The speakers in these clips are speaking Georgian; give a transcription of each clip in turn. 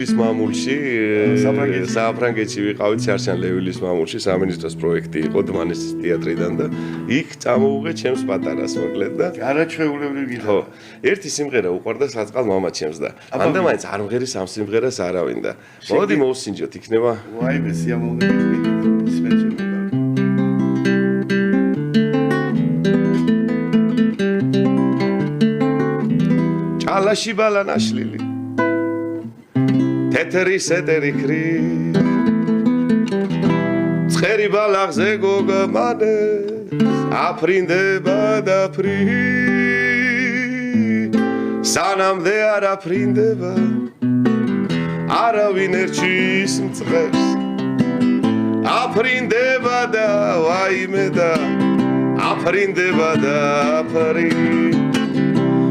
ის მამულში საფრანგეთში ვიყავით შარშან ლევილის მამულში სამინისტროს პროექტი იყო დმანისის თეატრიდან და იქ წამოუღე ჩემს პატარას მოკლედ და არაჩვეულებრივი გითხრა. ხო, ერთი სიმღერა უყვარდა საწყალ მამა ჩემს და მანდა მაინც არ მღერის ამ სიმღერას არავინ და მოდი მოვსინჯოთ იქნება ვაიმე სიამოვნებები სპეციალური ჭალაში ბალანაშლილი თეთრი სეტერი ქრი ცხერი ბალაღზე გოგა მანე აფრინდება და ფრი სანამდე არ აფრინდება არავინ ერჩის მწყებს აფრინდება და ვაიმე და აფრინდება და ფრი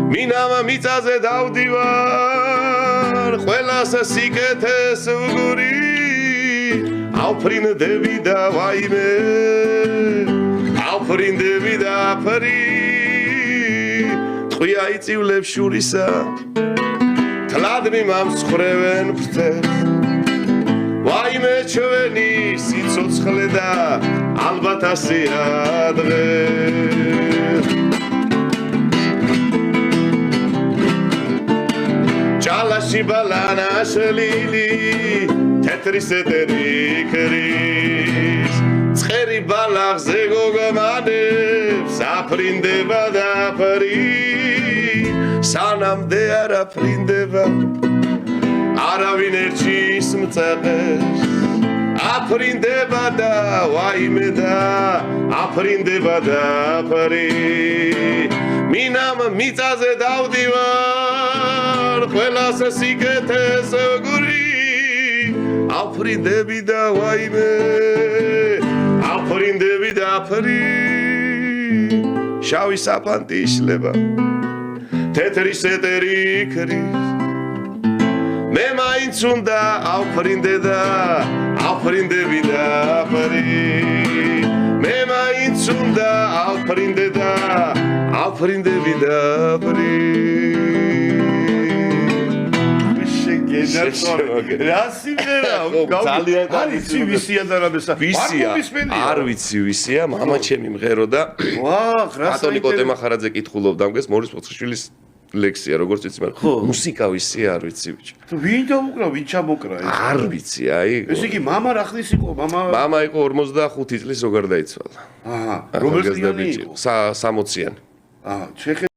მინამა მიწაზე დავდივარ ყველას სიკეთეს ვგური ავფრინდები და ვაიმე ავფრინდები და ფრი ტყვია იწივლებს შურისა თლადნი მომსხრევენ ფრთებს ვაიმე ჩვენი სიცოცხლე და ალბათ ასეა დღეს ჭალაში ბალანაშლილი თეთრი სეტერი ქრის ცხერი ბალაღზე გოგმანებს აფრინდება და ფრი სანამდე არ აფრინდება არავინ ერჩის მწყებს აფრინდება და ვაიმე და აფრინდება და ფრი მინამ მიწაზე დავდივარ ყველას სიკეთეს ვგური აფრინდები და ვაიმე აფრინდები და ფრი შავი საფანტი იშლება თეთრი სეტერი ქრის მე მაინც უნდა ავფრინდე და აფრინდები და ფრი მე მაინც უნდა ავფრინდე და აფრინდები და ფრი რა სიმღერა ძალიან კარგი ვისია და რამესა ვისია არ ვიცი ვისია მამა ჩემი მღეროდა ვაჰ რა ბატონი კოტემახარაძე კითხულობდა ამგეს მორის პოცხიშვილის ლექსია როგორც ვიცი მაგრამ მუსიკა ვისია არ ვიცი ბიჭო თუ ვინ დაუკრა ვინ ჩამოკრა ეს არ ვიცი აი ეს იგი მამა რა ხნის იყო მამა იყო 45 წლის როგორ დაიცვალა აჰა რომელ წლიანი იყო 60-იანი აჰა